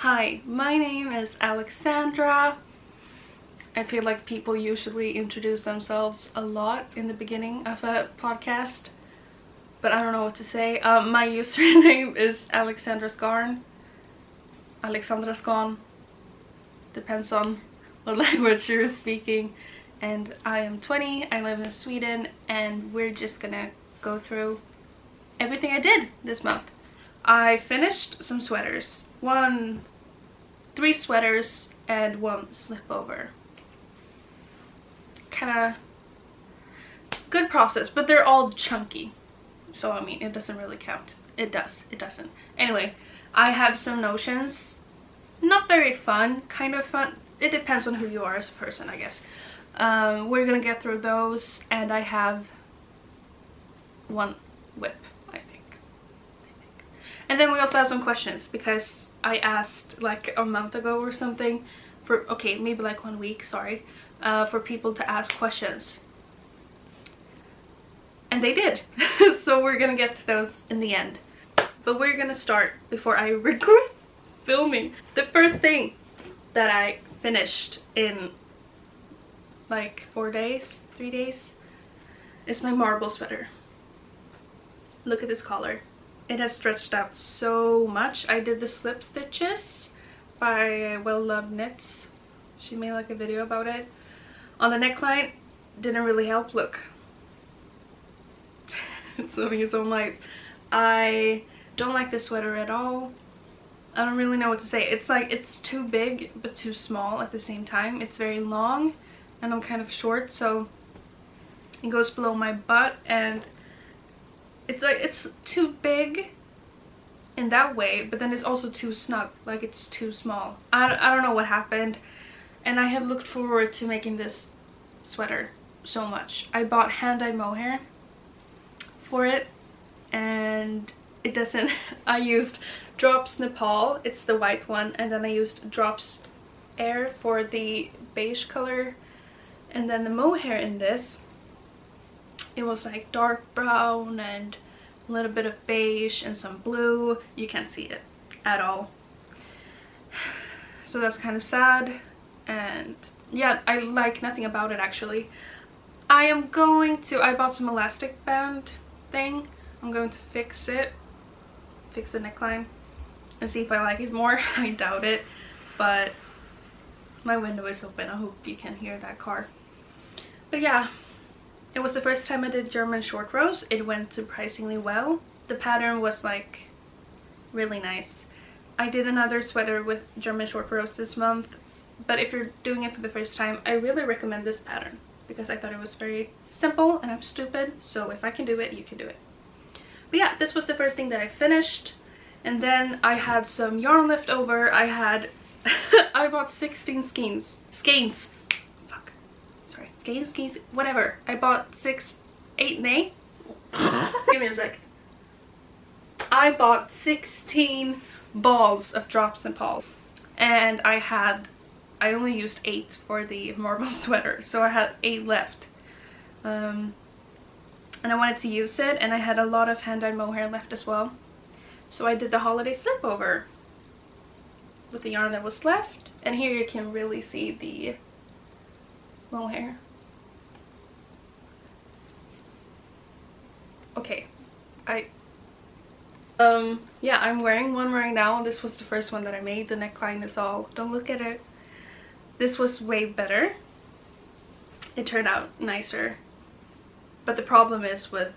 Hi, my name is Alexandra. I feel like people usually introduce themselves a lot in the beginning of a podcast, but I don't know what to say. My username is AlexandrasGarn. AlexandrasGarn. Depends on what language you're speaking. And I am 20, I live in Sweden, and we're just gonna go through everything I did this month. I finished some sweaters. 3 sweaters and 1 slipover. Kinda good process, but they're all chunky. So I mean, it doesn't really count. It doesn't. Anyway, I have some notions. Not very fun, kind of fun. It depends on who you are as a person, I guess. We're gonna get through those, and I have 1 whip, I think. And then we also have some questions, because I asked like a month ago or something, for maybe like 1 week, sorry, for people to ask questions, and they did. So we're gonna get to those in the end, but we're gonna start before I regret filming. The first thing that I finished in like 3 days is my marble sweater. Look at this collar. It has stretched out so much. I did the slip stitches by Well Loved Knits. She made like a video about it. On the neckline, didn't really help. Look. It's living its own life. I don't like this sweater at all. I don't really know what to say. It's like it's too big but too small at the same time. It's very long and I'm kind of short, so it goes below my butt, and it's like it's too big in that way, but then it's also too snug, like it's too small. I don't know what happened, and I have looked forward to making this sweater so much. I bought hand-dyed mohair for it, and it doesn't. I used Drops Nepal, it's the white one, and then I used Drops Air for the beige color, and then the mohair in this, it was like dark brown and a little bit of beige and some blue. You can't see it at all, so that's kind of sad. And yeah, I like nothing about it actually. I bought some elastic band thing. I'm going to fix the neckline and see if I like it more. I doubt it, but my window is open. I hope you can hear that car. But yeah, it was the first time I did German short rows. It went surprisingly well. The pattern was like really nice. I did another sweater with German short rows this month, but if you're doing it for the first time, I really recommend this pattern because I thought it was very simple, and I'm stupid, so if I can do it, you can do it. But yeah, this was the first thing that I finished, and then I had some yarn left over. I bought 16 skeins, whatever. I bought 8 nay. Give me a sec. I bought 16 balls of Drops Nepal, and I only used 8 for the marble sweater, so I had 8 left. And I wanted to use it, and I had a lot of hand-dyed mohair left as well, so I did the holiday slipover with the yarn that was left. And here you can really see the mohair. Okay, yeah, I'm wearing one right now. This was the first one that I made. The neckline is all, don't look at it. This was way better. It turned out nicer, but the problem is with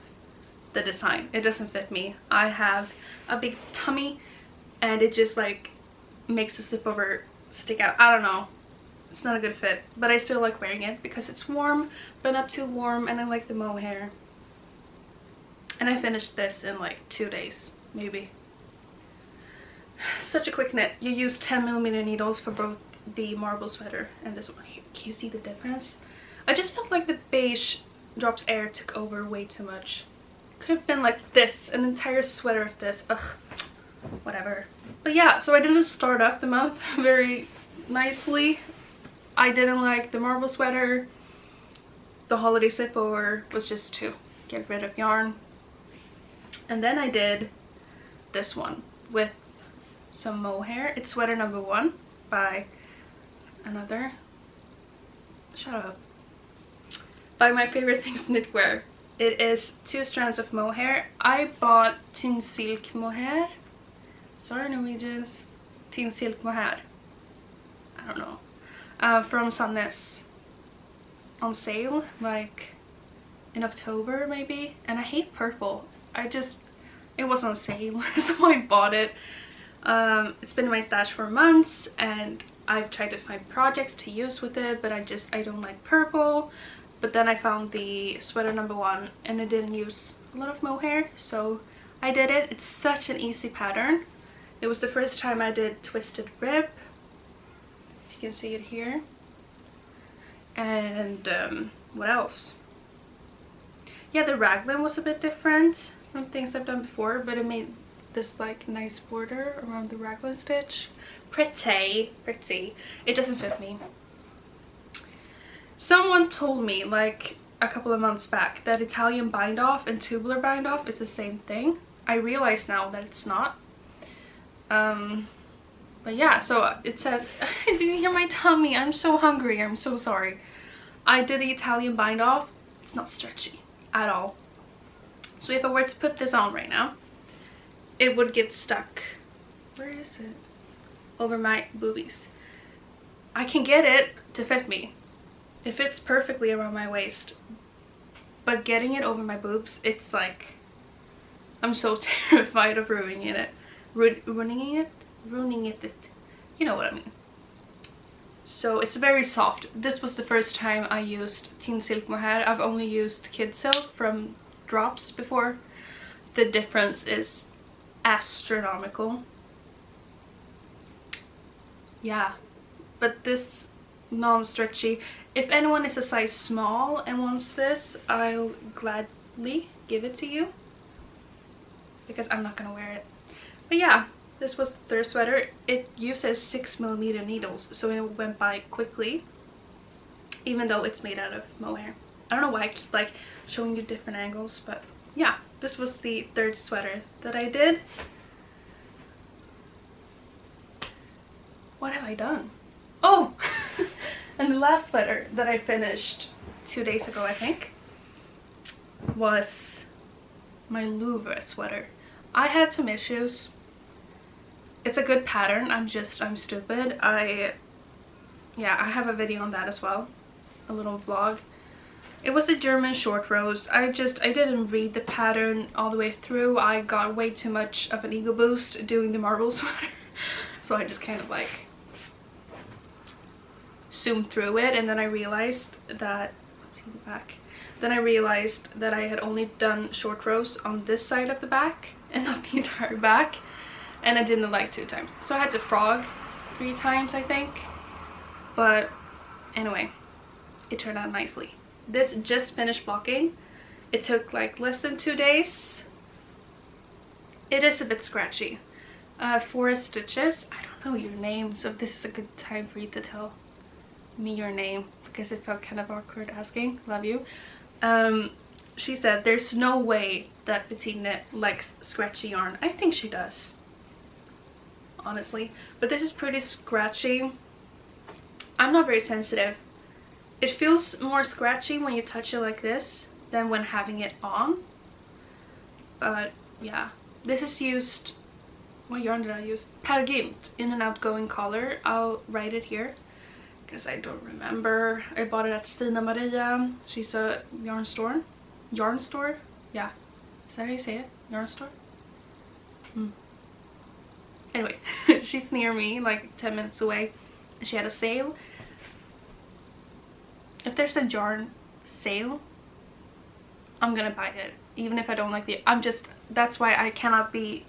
the design. It doesn't fit me. I have a big tummy, and it just like makes the slipover stick out. I don't know. It's not a good fit, but I still like wearing it because it's warm, but not too warm, and I like the mohair. And I finished this in like 2 days, maybe. Such a quick knit. You use 10mm needles for both the marble sweater and this one. Can you see the difference? I just felt like the beige Drops Air took over way too much. It could have been like this, an entire sweater of this. Ugh, whatever. But yeah, so I didn't start off the month very nicely. I didn't like the marble sweater. The holiday slipover was just to get rid of yarn. And then I did this one with some mohair. It's sweater number 1 by another, shut up, by my favorite things Knitwear. It is 2 strands of mohair. I bought Tynn silk mohair. Sorry Norwegians. Tynn silk mohair. I don't know. From Sandnes on sale like in October maybe, and I hate purple. It was on sale so I bought it. It's been in my stash for months and I've tried to find projects to use with it, but I don't like purple. But then I found the sweater number 1 and it didn't use a lot of mohair, so I did it. It's such an easy pattern. It was the first time I did twisted rib, if you can see it here. And what else? Yeah, the raglan was a bit different from things I've done before, but it made this like nice border around the raglan stitch. Pretty. It doesn't fit me. Someone told me like a couple of months back that Italian bind off and tubular bind off is the same thing. I realize now that it's not. But yeah, so it said, I didn't hear my tummy. I'm so hungry. I'm so sorry. I did the Italian bind off. It's not stretchy at all. So if I were to put this on right now, it would get stuck. Where is it? Over my boobies. I can get it to fit me. It fits perfectly around my waist. But getting it over my boobs, it's like, I'm so terrified of ruining it. Ruining it? You know what I mean. So it's very soft. This was the first time I used Tynn silk mohair. I've only used kid silk from Drops before. The difference is astronomical. Yeah, but this non-stretchy, if anyone is a size small and wants this, I'll gladly give it to you because I'm not gonna wear it. But yeah, this was the 3rd sweater. It uses 6mm needles, so it went by quickly, even though it's made out of mohair. I don't know why I keep like showing you different angles, but yeah, this was the 3rd sweater that I did. What have I done? Oh, and the last sweater that I finished 2 days ago, I think, was my Louvre sweater. I had some issues. It's a good pattern. I'm stupid. I have a video on that as well, a little vlog. It was a German short rows. I didn't read the pattern all the way through. I got way too much of an ego boost doing the marble sweater, so I just kind of like zoomed through it, and then I realized that, let's see the back. Then I realized that I had only done short rows on this side of the back and not the entire back, and I didn't like 2 times, so I had to frog 3 times I think. But anyway, it turned out nicely. This just finished blocking. It took like less than 2 days. It is a bit scratchy. 4 stitches. I don't know your name, so this is a good time for you to tell me your name because it felt kind of awkward asking. Love you. She said there's no way that PetiteKnit likes scratchy yarn. I think she does, honestly, but this is pretty scratchy. I'm not very sensitive. It feels more scratchy when you touch it like this than when having it on. But yeah, this is used, what yarn did I use? PetiteKnit in an outgoing color. I'll write it here because I don't remember. I bought it at Stina Maria. She's a yarn store. Yarn store? Yeah. Is that how you say it? Yarn store? Anyway, she's near me, like 10 minutes away. She had a sale. If there's a yarn sale, I'm gonna buy it. Even if I don't like the... that's why I cannot be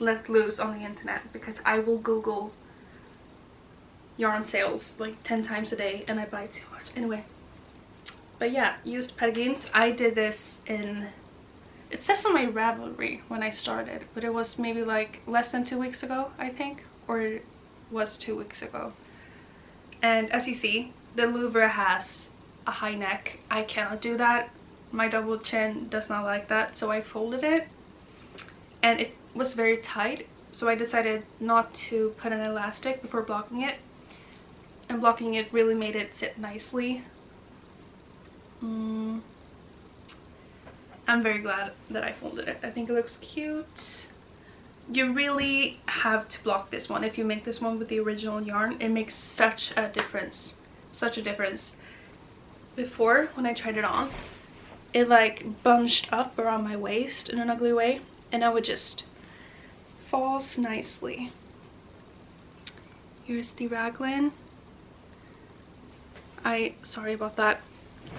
let loose on the internet, because I will Google yarn sales like 10 times a day and I buy too much. Anyway, but yeah, used PetiteKnit. I did this in, it says on my Ravelry when I started, but it was maybe like less than 2 weeks ago, I think, or it was 2 weeks ago. And as you see, the Louvre has a high neck. I cannot do that. My double chin does not like that, so I folded it and it was very tight. so I decided not to put an elastic before blocking it, and blocking it really made it sit nicely. I'm very glad that I folded it. I think it looks cute. You really have to block this one. If you make this one with the original yarn, it makes such a difference. Such a difference. Before, when I tried it on, it like bunched up around my waist in an ugly way, and now it just falls nicely. Here's the raglan. Sorry about that.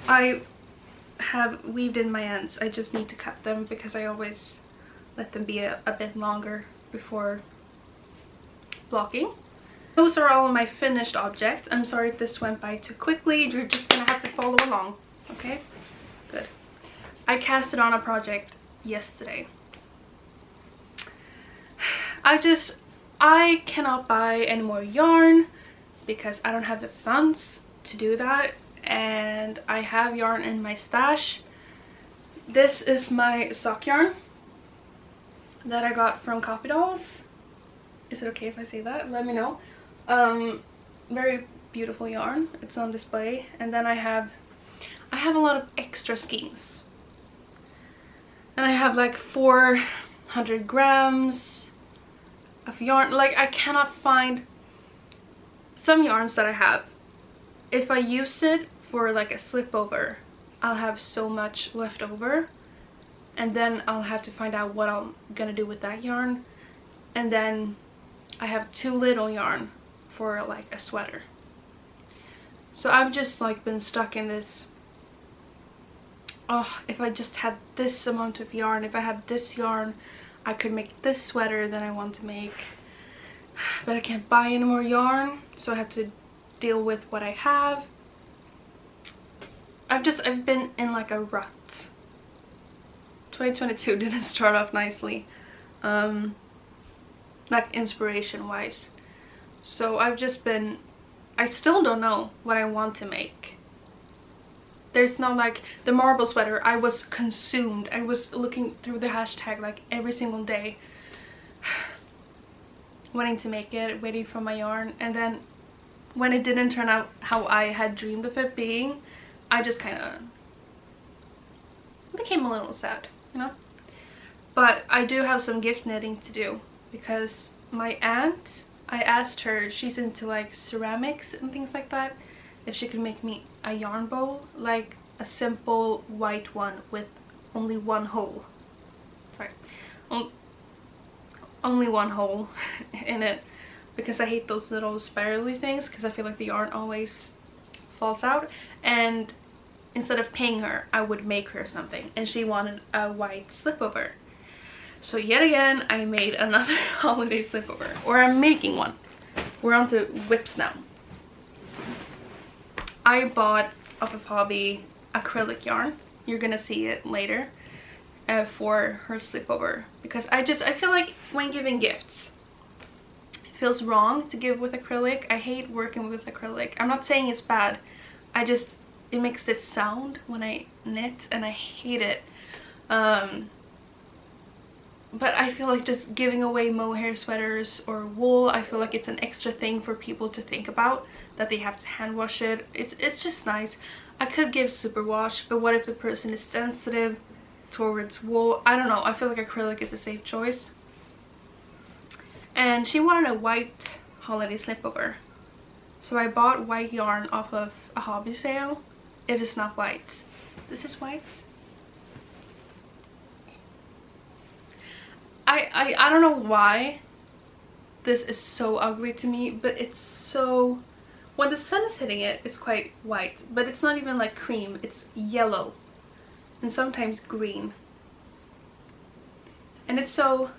I have weaved in my ends. I just need to cut them because I always let them be a bit longer before blocking. Those are all my finished objects. I'm sorry if this went by too quickly. You're just gonna have to follow along, okay? Good. I casted on a project yesterday. I cannot buy any more yarn because I don't have the funds to do that, and I have yarn in my stash. This is my sock yarn that I got from Copy Dolls. Is it okay if I say that? Let me know. Very beautiful yarn. It's on display. And then I have a lot of extra skeins, and I have like 400 grams of yarn. Like, I cannot find some yarns that I have. If I use it for like a slipover, I'll have so much left over, and then I'll have to find out what I'm gonna do with that yarn. And then I have too little yarn for like a sweater. So I've just like been stuck in this, oh, if I just had this amount of yarn, if I had this yarn, I could make this sweater that I want to make. But I can't buy any more yarn, so I have to deal with what I have. I've been in like a rut. 2022 didn't start off nicely, like inspiration wise. So I still don't know what I want to make. There's no, like the marble sweater, I was consumed. I was looking through the hashtag like every single day, wanting to make it, waiting for my yarn, and then when it didn't turn out how I had dreamed of it being, I just kind of became a little sad, you know? But I do have some gift knitting to do, because my aunt, I asked her, she's into like ceramics and things like that, if she could make me a yarn bowl, like a simple white one with only one hole. Sorry. Only one hole in it, because I hate those little spirally things, because I feel like the yarn always falls out. And instead of paying her, I would make her something, and she wanted a white slipover. So yet again, I made another holiday slipover, or I'm making one. We're on to whips now. I bought off of Hobby acrylic yarn. You're gonna see it later for her slipover, because I feel like when giving gifts, it feels wrong to give with acrylic. I hate working with acrylic. I'm not saying it's bad. It makes this sound when I knit, and I hate it. But I feel like just giving away mohair sweaters or wool, I feel like it's an extra thing for people to think about, that they have to hand wash it. It's just nice. I could give superwash, but what if the person is sensitive towards wool? I don't know. I feel like acrylic is a safe choice. And she wanted a white holiday slipover, so I bought white yarn off of a Hobby sale. It is not white. This is white. I don't know why this is so ugly to me, but it's so, when the sun is hitting it, it's quite white, but it's not even like cream, it's yellow and sometimes green. And it's so,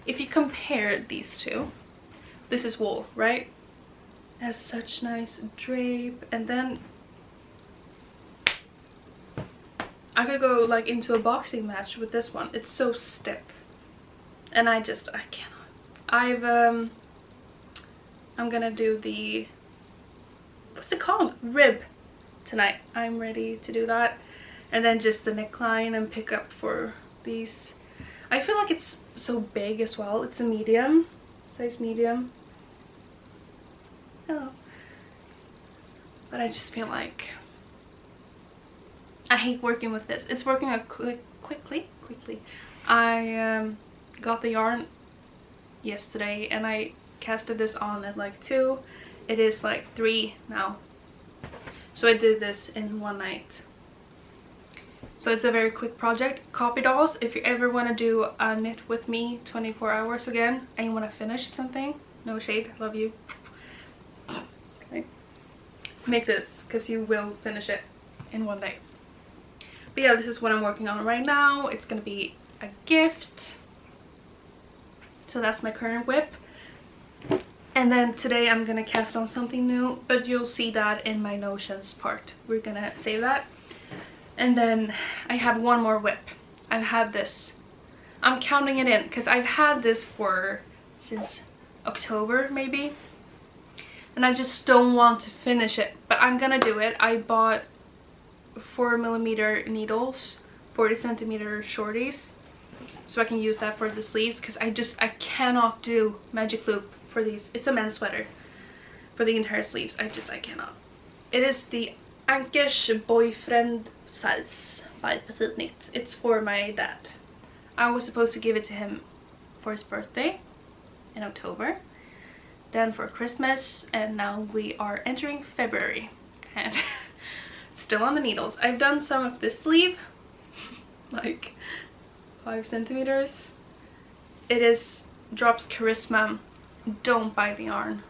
if you compare these two, this is wool, right? It has such nice drape, and then I could go like into a boxing match with this one. It's so stiff, and I cannot. I'm gonna do the, what's it called, rib tonight. I'm ready to do that, and then just the neckline and pick up for these. I feel like so big as well. It's a medium, size medium. Hello. But I just feel like I hate working with this. It's working out quickly. I got the yarn yesterday and I casted this on at like 2. It is like 3 now. So I did this in one night. So it's a very quick project. Copy dolls, if you ever want to do a knit with me 24 hours again and you want to finish something, no shade, love you. Okay. Make this because you will finish it in one day. But yeah, this is what I'm working on right now. It's gonna be a gift. So that's my current whip. And then today I'm gonna cast on something new, but you'll see that in my notions part. We're gonna save that. And then I have one more whip. I've had this, I'm counting it in because I've had this since October maybe, and I just don't want to finish it, but I'm gonna do it. I bought 4mm needles, 40 centimeter shorties, so I can use that for the sleeves because I cannot do magic loop for these. It's a men's sweater for the entire sleeves. I cannot. It is the Anker's boyfriend size by PetiteKnit. It's for my dad. I was supposed to give it to him for his birthday in October, then for Christmas, and now we are entering February and still on the needles. I've done some of this sleeve, like 5 centimeters. It is Drops Charisma. Don't buy the yarn.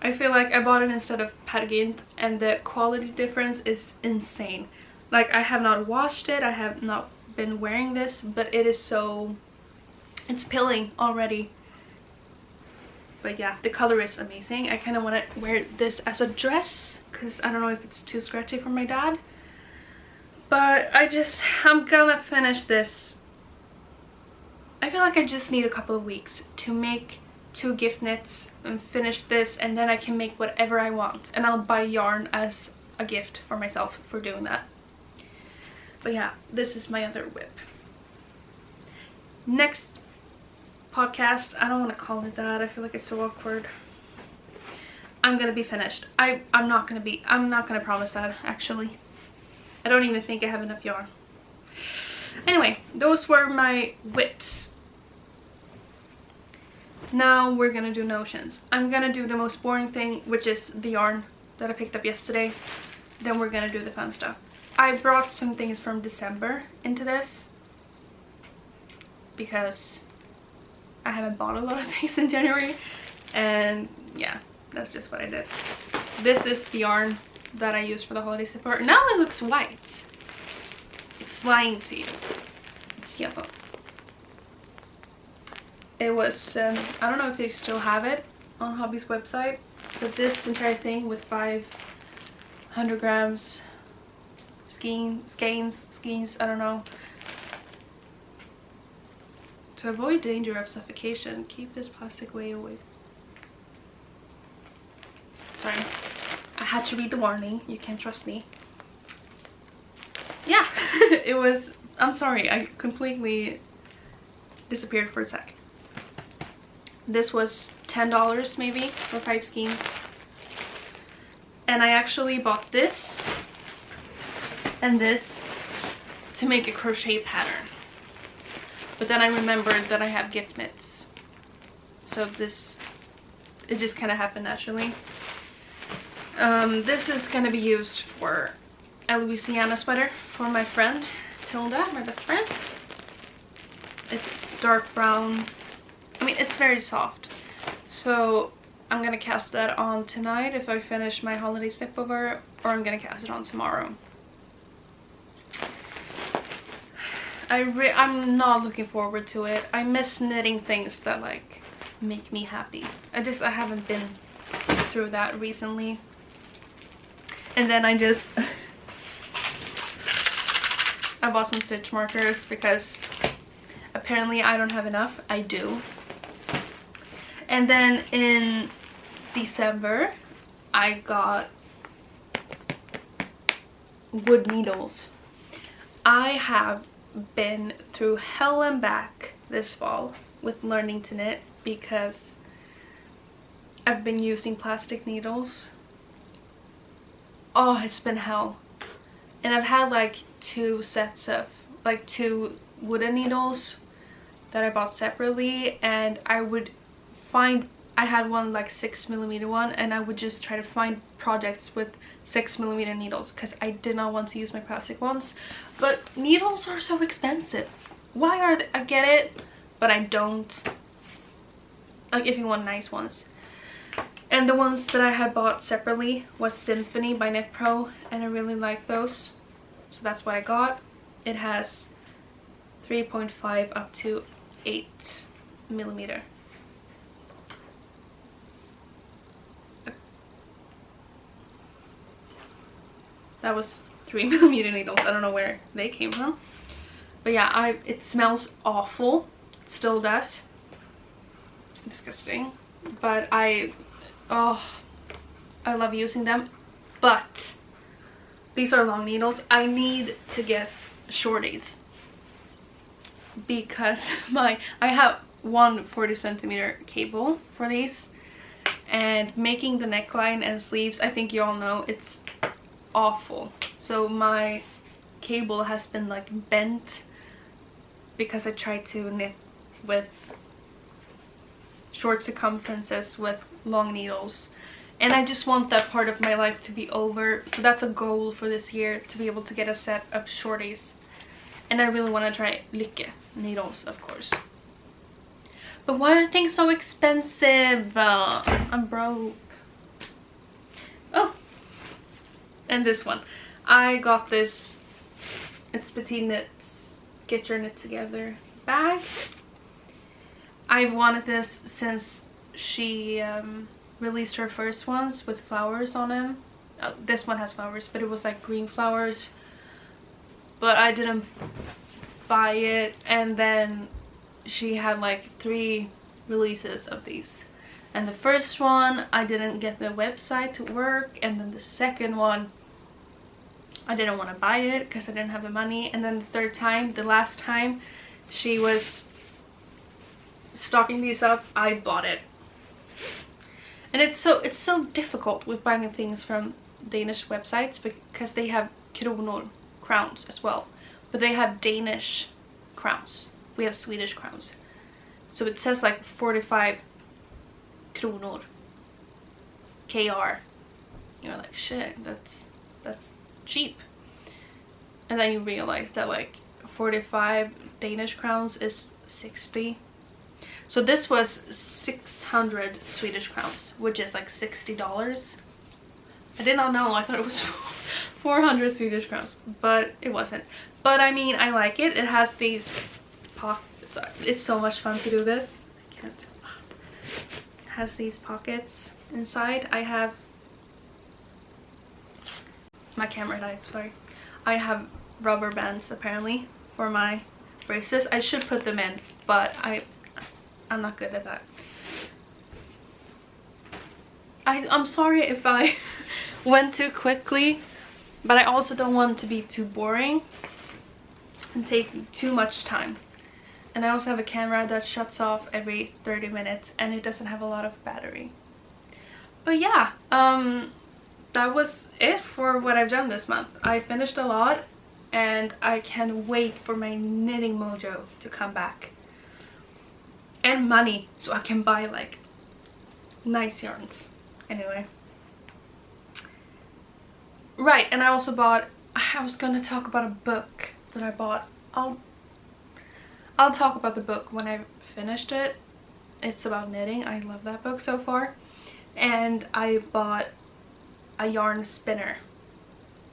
I feel like I bought it instead of Gynt and the quality difference is insane. Like, I have not washed it, I have not been wearing this, but it is so, it's pilling already. But yeah, the color is amazing. I kind of want to wear this as a dress because I don't know if it's too scratchy for my dad. But I'm gonna finish this. I feel like I just need a couple of weeks to make 2 gift knits and finish this, and then I can make whatever I want, and I'll buy yarn as a gift for myself for doing that. But yeah, this is my other whip. Next podcast, I don't want to call it that, I feel like it's so awkward. I'm gonna be finished. I'm not gonna promise that, actually. I don't even think I have enough yarn. Anyway, those were my whips. Now we're gonna do notions. I'm gonna do the most boring thing, which is the yarn that I picked up yesterday. Then we're gonna do the fun stuff. I brought some things from December into this because I haven't bought a lot of things in January, and yeah, that's just what I did. This is the yarn that I used for the holiday slipper. Now it looks white. It's lying to you. It's yellow. It was, I don't know if they still have it on Hobby's website, but this entire thing with 500 grams skeins, I don't know. To avoid danger of suffocation, keep this plastic way away. Sorry, I had to read the warning. You can't trust me. Yeah, it was, I'm sorry, I completely disappeared for a sec. This was $10 maybe for 5 skeins. And I actually bought this and this to make a crochet pattern. But then I remembered that I have gift knits. So it just kind of happened naturally. This is going to be used for a Louisiana sweater for my friend Tilda, my best friend. It's dark brown. I mean, it's very soft. So I'm gonna cast that on tonight if I finish my holiday slipover, or I'm gonna cast it on tomorrow. I'm not looking forward to it. I miss knitting things that like make me happy. I haven't been through that recently. And then I bought some stitch markers because apparently I don't have enough. I do. And then in December, I got wood needles. I have been through hell and back this fall with learning to knit, because I've been using plastic needles. Oh, it's been hell. And I've had like 2 sets of like 2 wooden needles that I bought separately, and I would find, I had one like 6mm one, and I would just try to find projects with 6mm needles because I did not want to use my plastic ones. But needles are so expensive. Why are they? I get it, but I don't. Like if you want nice ones. And the ones that I had bought separately was Symfonie by Knit Pro, and I really like those. So that's what I got. It has 3.5 up to 8mm. That was 3mm needles. I don't know where they came from. But yeah, it smells awful. It still does. Disgusting. But I love using them. But these are long needles. I need to get shorties because I have one 40cm cable for these, and making the neckline and sleeves, I think you all know, it's awful. So my cable has been like bent because I tried to knit with short circumferences with long needles, and I just want that part of my life to be over. So that's a goal for this year, to be able to get a set of shorties. And I really want to try Lykke needles, of course. But why are things so expensive? I'm broke. Oh, and this one, I got this, it's PetiteKnit's Get Your Knit Together bag. I've wanted this since she released her first ones with flowers on them. This one has flowers, but it was like green flowers, but I didn't buy it. And then she had like 3 releases of these, and the first one I didn't get the website to work, and then the second one I didn't want to buy it because I didn't have the money, and then the third time, the last time she was stocking these up, I bought it. And it's so difficult with buying things from Danish websites because they have kronor, crowns, as well, but they have Danish crowns. We have Swedish crowns, so it says like 45 kronor, KR. You're like, shit, that's cheap. And then you realize that like 45 Danish crowns is 60. So this was 600 Swedish crowns, which is like $60. I did not know. I thought it was 400 Swedish crowns, but it wasn't. But I mean, I like it. It has these pockets. It's so much fun to do this. I can't. It has these pockets inside. I have, my camera died, sorry. I have rubber bands apparently for my braces. I should put them in, but I'm not good at that. I'm sorry if I went too quickly, but I also don't want to be too boring and take too much time. And I also have a camera that shuts off every 30 minutes, and it doesn't have a lot of battery. But yeah, that was it for what I've done this month. I finished a lot, and I can't wait for my knitting mojo to come back. And money, so I can buy like nice yarns. Anyway. Right, and I also bought, I was gonna talk about a book that I bought. I'll talk about the book when I finished it. It's about knitting. I love that book so far. And I bought a yarn spinner.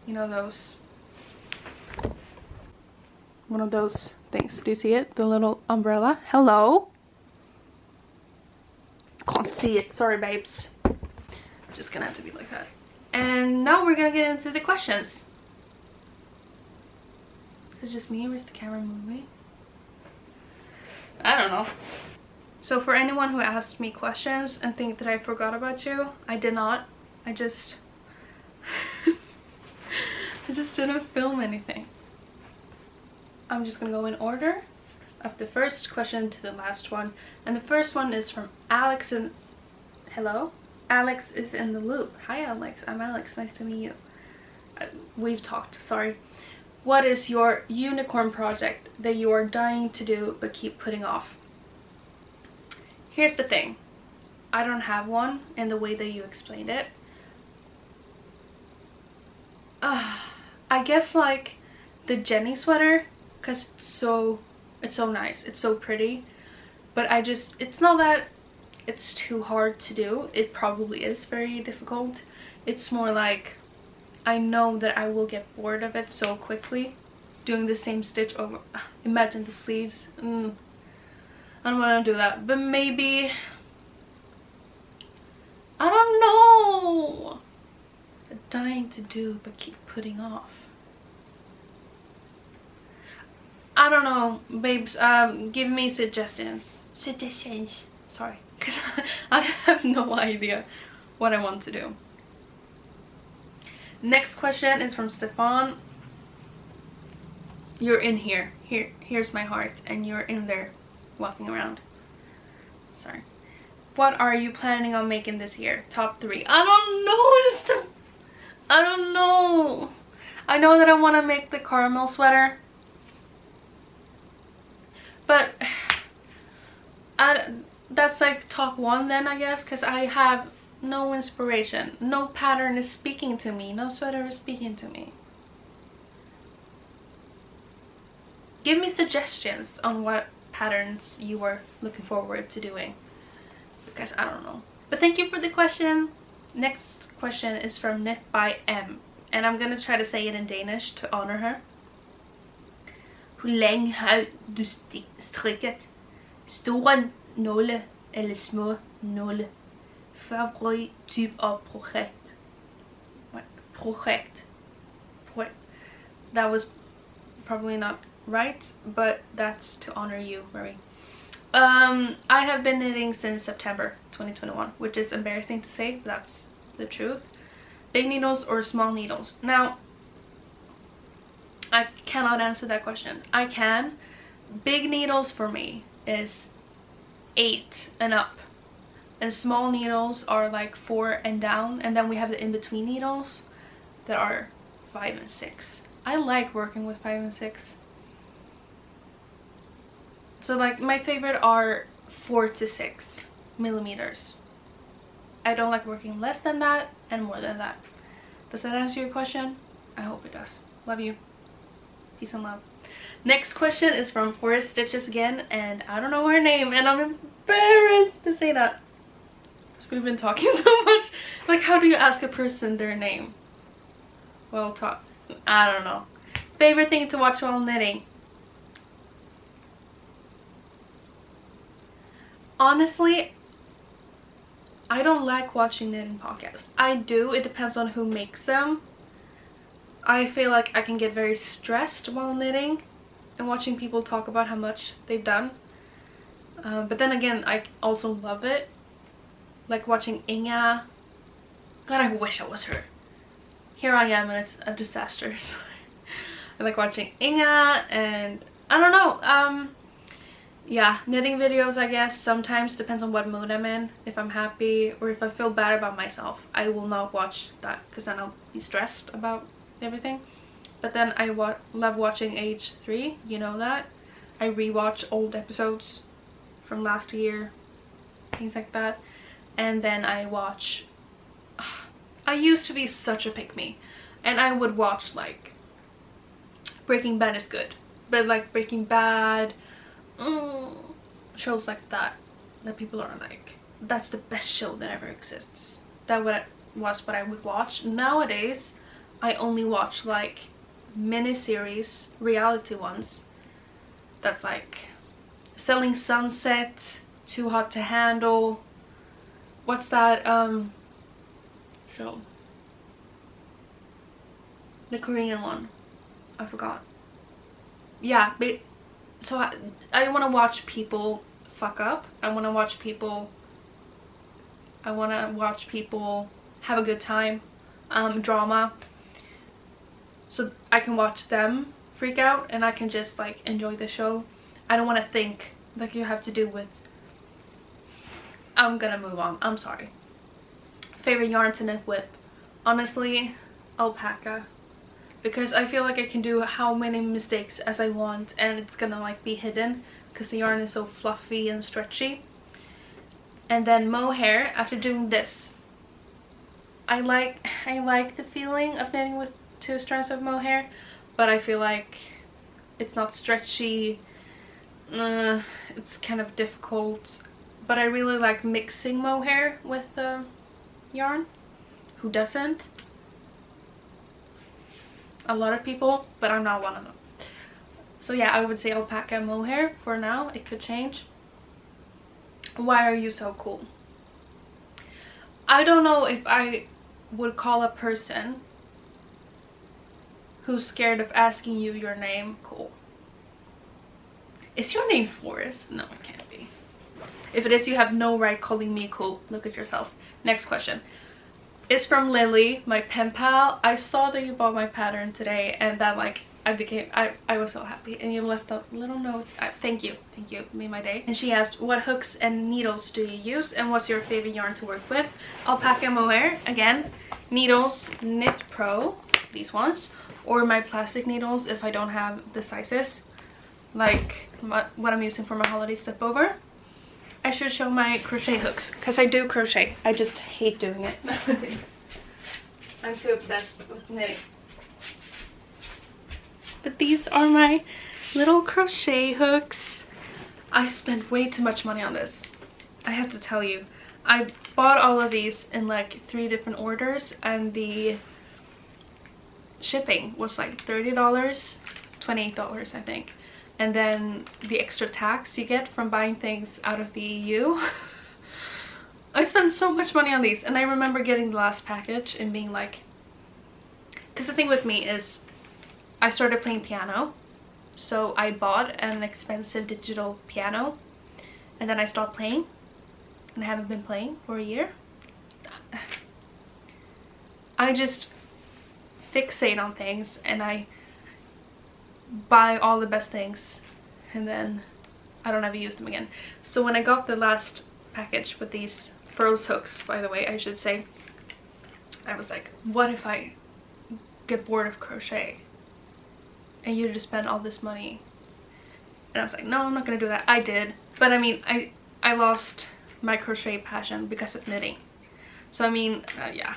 You know those, one of those things. Do you see it? The little umbrella. Hello? Can't see it. Sorry, babes. Just gonna have to be like that. And now we're gonna get into the questions. Is it just me or is the camera moving? I don't know. So for anyone who asked me questions and think that I forgot about you, I did not. I just I just didn't film anything. I'm just gonna go in order. of the first question to the last one. And the first one is from Alex. Hello? Alex is in the loop. Hi Alex, I'm Alex, nice to meet you. We've talked, sorry. What is your unicorn project that you are dying to do but keep putting off? Here's the thing. I don't have one in the way that you explained it. I guess like the Jenny sweater, because it's so nice, it's so pretty, but it's not that it's too hard to do. It probably is very difficult. It's more like I know that I will get bored of it so quickly doing the same stitch over. Imagine the sleeves. I don't want to do that, but maybe, I don't know, dying to do but keep putting off. I don't know, babes. Give me suggestions. Sorry, because I have no idea what I want to do. Next question is from Stefan. You're in here. Here's my heart, and you're in there walking around. Sorry. What are you planning on making this year? Top 3. I don't know. I don't know. I know that I want to make the caramel sweater, but that's like top 1 then, I guess, because I have no inspiration. No pattern is speaking to me. No sweater is speaking to me. Give me suggestions on what patterns you are looking forward to doing, because I don't know. But thank you for the question. Next question is from Knit by M, and I'm gonna try to say it in Danish to honor her. Hvor længe har du strikket? Store nåle eller små nåle? Favorit type of project? Project. That was probably not right, but that's to honor you, Marie. I have been knitting since September 2021, which is embarrassing to say, but that's the truth. Big needles or small needles? Now, I cannot answer that question. I can. Big needles for me is 8 and up, and small needles are like 4 and down, and then we have the in-between needles that are 5 and 6. I like working with 5 and 6. So like my favorite are 4 to 6 millimeters. I don't like working less than that and more than that. Does that answer your question? I hope it does. Love you. Peace and love. Next question is from Forest Stitches again, and I don't know her name, and I'm embarrassed to say that. We've been talking so much. Like, how do you ask a person their name? Well, I don't know. Favorite thing to watch while knitting? Honestly, I don't like watching knitting podcasts. I do. It depends on who makes them. I feel like I can get very stressed while knitting and watching people talk about how much they've done. But then again, I also love it. Like watching Inga. God, I wish I was her. Here I am and it's a disaster. I like watching Inga, and I don't know. Yeah, knitting videos, I guess. Sometimes depends on what mood I'm in. If I'm happy or if I feel bad about myself, I will not watch that, because then I'll be stressed about everything. But then I love watching Age 3, you know that. I rewatch old episodes from last year, things like that. And then I watch, I used to be such a pick-me, and I would watch like Breaking Bad is good, but like Breaking Bad, shows like that people are like, that's the best show that ever exists. That was what I would watch. Nowadays I only watch like mini-series, reality ones. That's like Selling Sunset, Too Hot to Handle. What's that show? The Korean one. I forgot. Yeah, but so I want to watch people fuck up. I want to watch people have a good time. Drama. So I can watch them freak out and I can just like enjoy the show. I don't want to think like you have to do with. I'm gonna move on. I'm sorry. Favorite yarn to knit with? Honestly, alpaca. Because I feel like I can do how many mistakes as I want and it's gonna like be hidden because the yarn is so fluffy and stretchy. And then mohair, after doing this, I like the feeling of knitting with 2 strands of mohair, but I feel like it's not stretchy. It's kind of difficult, but I really like mixing mohair with the yarn. Who doesn't? A lot of people, but I'm not one of them. So yeah, I would say alpaca mohair for now. It could change. Why are you so cool? I don't know if I would call a person who's scared of asking you your name cool. Is your name Forrest? No, it can't be. If it is, you have no right calling me cool. Look at yourself. Next question. It's from Lily, my pen pal. I saw that you bought my pattern today and that like I was so happy, and you left a little note. Thank you, made my day. And she asked, what hooks and needles do you use and what's your favorite yarn to work with? Alpaca mohair, again. Needles, Knit Pro, these ones, or my plastic needles if I don't have the sizes, like what I'm using for my holiday slipover. I should show my crochet hooks because I do crochet. I just hate doing it nowadays. I'm too obsessed with knitting. But these are my little crochet hooks. I spent way too much money on this. I have to tell you. I bought all of these in like 3 different orders and the shipping was like $30, $28 I think. And then the extra tax you get from buying things out of the EU. I spent so much money on these, and I remember getting the last package and being like, because the thing with me is I started playing piano, so I bought an expensive digital piano and then I stopped playing and I haven't been playing for a year. I just fixate on things and I buy all the best things and then I don't ever use them again. So when I got the last package with these furls hooks, by the way, I should say, I was like, what if I get bored of crochet and you just spend all this money? And I was like, no, I'm not gonna do that. I did, but I mean, I lost my crochet passion because of knitting. So I mean, yeah,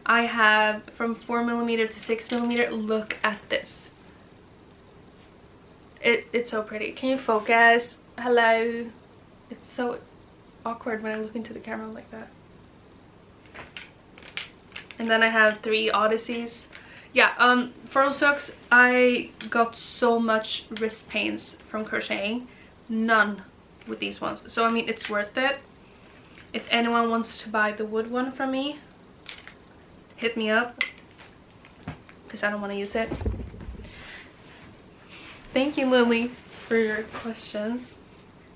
I have from 4mm to 6mm. Look at this. It's so pretty. Can you focus? Hello. It's so awkward when I look into the camera like that. And then I have 3 Odysseys. Yeah, furl hooks, I got so much wrist pains from crocheting. None with these ones. So I mean, it's worth it. If anyone wants to buy the wood one from me, hit me up, because I don't want to use it. Thank you, Lily, for your questions.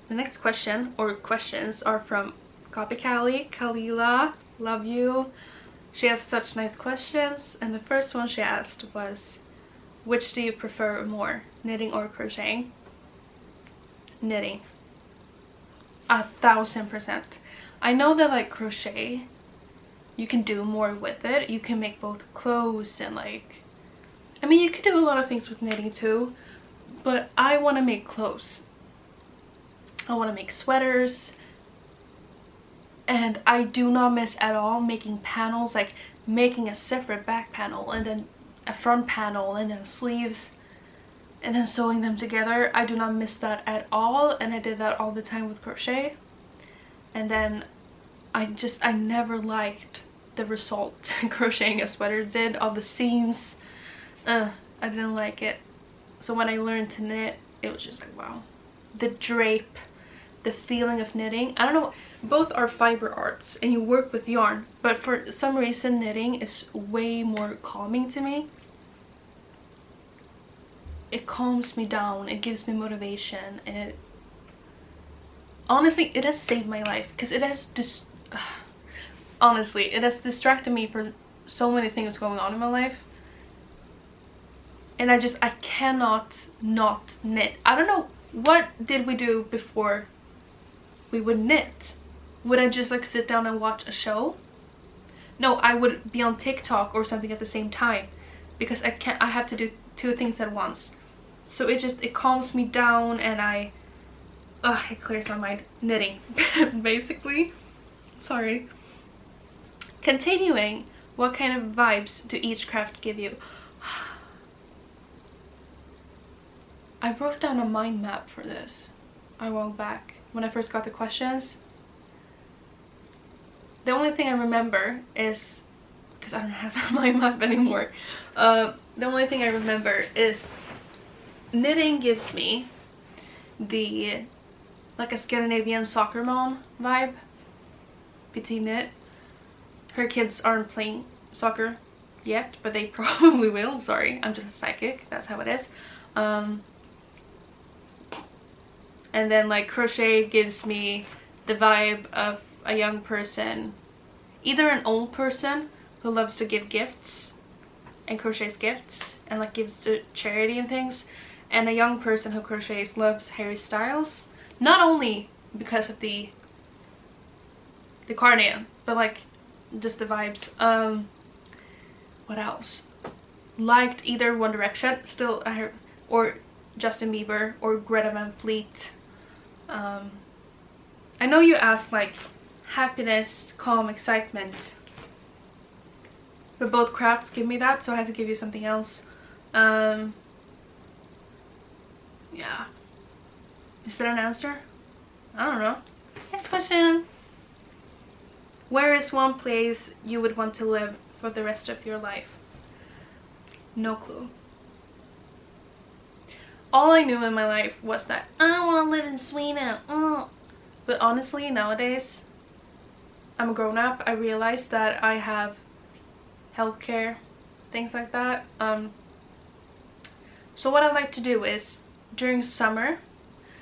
The next question, or questions, are from Copy Callie. Kalila, love you. She has such nice questions, and the first one she asked was, which do you prefer more, knitting or crocheting? Knitting. 1000%. I know that like crochet, you can do more with it. You can make both clothes and like, I mean, you can do a lot of things with knitting too, but I want to make clothes. I want to make sweaters. And I do not miss at all making panels, like making a separate back panel and then a front panel and then sleeves and then sewing them together. I do not miss that at all, and I did that all the time with crochet. And then I never liked the result crocheting a sweater did, all the seams. I didn't like it. So when I learned to knit, it was just like, wow. The drape, the feeling of knitting, I don't know, both are fiber arts and you work with yarn, but for some reason knitting is way more calming to me. It calms me down, it gives me motivation, and honestly, it has saved my life because it has honestly, it has distracted me from so many things going on in my life. and I cannot not knit. I don't know, what did we do before we would knit? Would I just like sit down and watch a show? No, I would be on TikTok or something at the same time, because I have to do two things at once. So it calms me down, and it clears my mind. Knitting, basically. Sorry. Continuing, what kind of vibes do each craft give you? I wrote down a mind map for this a while back when I first got the questions. The only thing I remember is, because I don't have a mind map anymore, the only thing I remember is knitting gives me the like a Scandinavian soccer mom vibe. PetiteKnit. Her kids aren't playing soccer yet, but they probably will. Sorry, I'm just a psychic. That's how it is. And then like crochet gives me the vibe of a young person, either an old person who loves to give gifts and crochets gifts and like gives to charity and things, and a young person who crochets, loves Harry Styles, not only because of the cardigan, but like just the vibes. What else? Liked either One Direction, still I heard, or Justin Bieber, or Greta Van Fleet. I know you asked like happiness, calm, excitement, but both crafts give me that, so I had to give you something else. Yeah. Is that an answer? I don't know. Next question. Where is one place you would want to live for the rest of your life? No clue. All I knew in my life was that I want to live in Sweden. But honestly, nowadays, I'm a grown-up. I realized that I have healthcare, things like that. So what I like to do is during summer,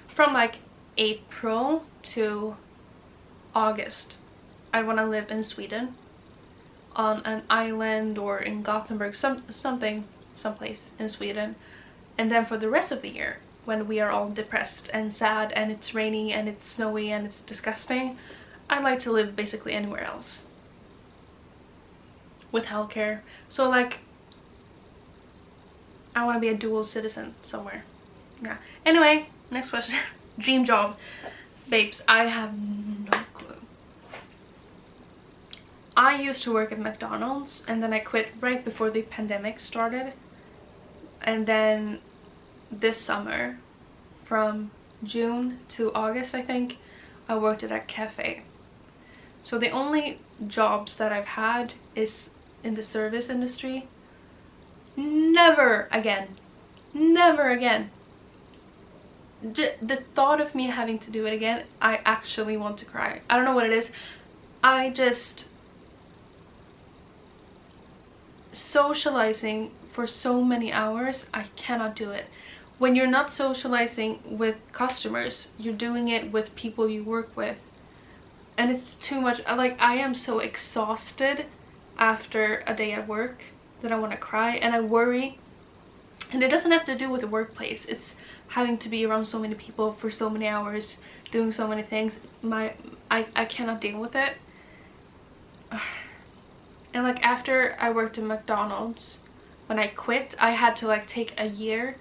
from like April to August, I want to live in Sweden, on an island or in Gothenburg, someplace in Sweden. And then for the rest of the year, when we are all depressed and sad and it's rainy and it's snowy and it's disgusting, I'd like to live basically anywhere else with healthcare. So like, I want to be a dual citizen somewhere. Yeah. Anyway, next question. Dream job. Babes, I have no clue. I used to work at McDonald's, and then I quit right before the pandemic started. And then this summer, from June to August, I think, I worked at a cafe. So the only jobs that I've had is in the service industry. Never again. Never again. The thought of me having to do it again, I actually want to cry. I don't know what it is. I just... socializing for so many hours, I cannot do it. When you're not socializing with customers, you're doing it with people you work with, and it's too much. Like, I am so exhausted after a day at work that I want to cry, and I worry. And it doesn't have to do with the workplace, it's having to be around so many people for so many hours, doing so many things. I cannot deal with it. And like, after I worked at McDonald's, when I quit, I had to like take a year,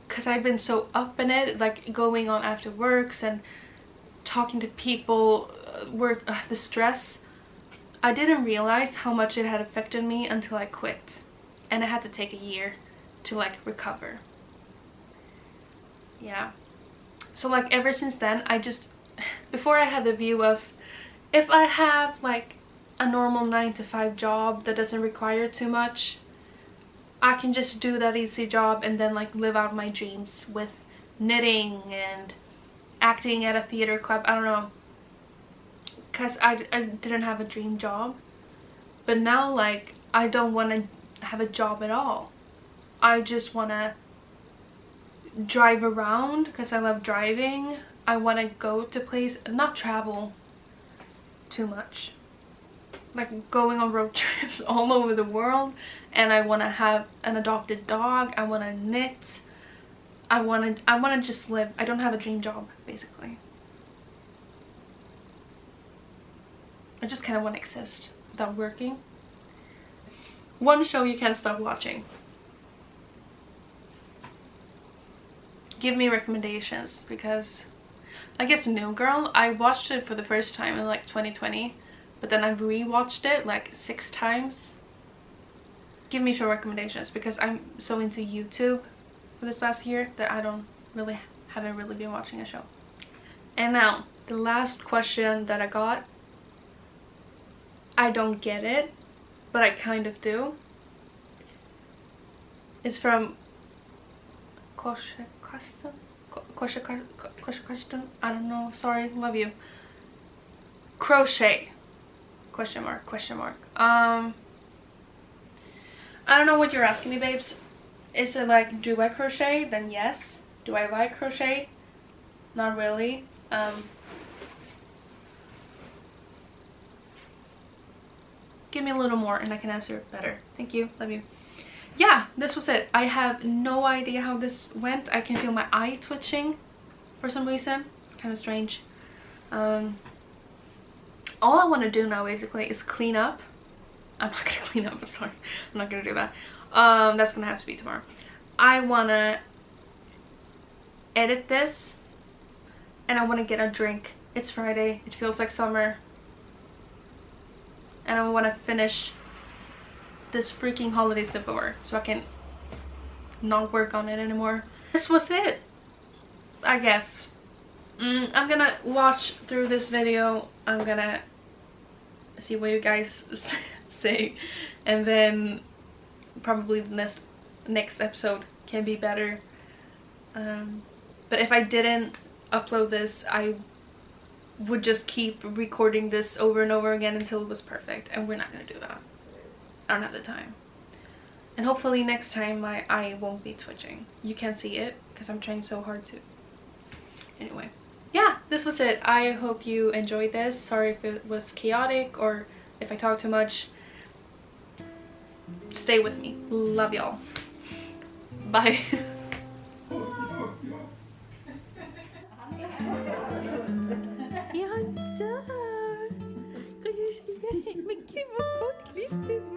because I'd been so up in it, like going on after works and talking to people, the stress. I didn't realize how much it had affected me until I quit, and I had to take a year to like recover. Yeah. So like, ever since then, I just, before I had the view of, if I have like a normal 9-to-5 job that doesn't require too much, I can just do that easy job and then like live out my dreams with knitting and acting at a theater club. I don't know, because I didn't have a dream job. But now, like, I don't want to have a job at all. I just want to drive around because I love driving. I want to go to places, not travel too much. like going on road trips all over the world, and I want to have an adopted dog. I want to knit. I want to just live. I don't have a dream job, basically. I just kind of want to exist without working. One show you can't stop watching. Give me recommendations, because I guess New Girl, I watched it for the first time in like 2020, but then I rewatched it like 6 times. Give me show recommendations, because I'm so into YouTube for this last year that I haven't really been watching a show. And now the last question that I got, I don't get it, but I kind of do. It's from question. I don't know. Sorry. Love you. Crochet. Question mark. I don't know what you're asking me, babes. Is it like, do I crochet? Then yes. Do I like crochet? Not really. Give me a little more and I can answer better. Thank you. Love you. Yeah, this was it. I have no idea how this went. I can feel my eye twitching for some reason. It's kind of strange. All I want to do now basically is clean up. I'm not gonna clean up, sorry. I'm not gonna do that. That's gonna have to be tomorrow. I wanna edit this and I wanna get a drink. It's Friday. It feels like summer. And I wanna finish this freaking holiday Slipover so I can not work on it anymore. This was it, I guess. I'm gonna watch through this video. I'm gonna see what you guys say, and then probably the next episode can be better. But if I didn't upload this, I would just keep recording this over and over again until it was perfect, and we're not gonna do that. I don't have the time. And hopefully next time my eye won't be twitching. You can't see it because I'm trying so hard to. Anyway, yeah, this was it. I hope you enjoyed this. Sorry if it was chaotic or if I talked too much. Stay with me. Love y'all. Bye. Ja, da. Kan je men gud vad kort klipp det var.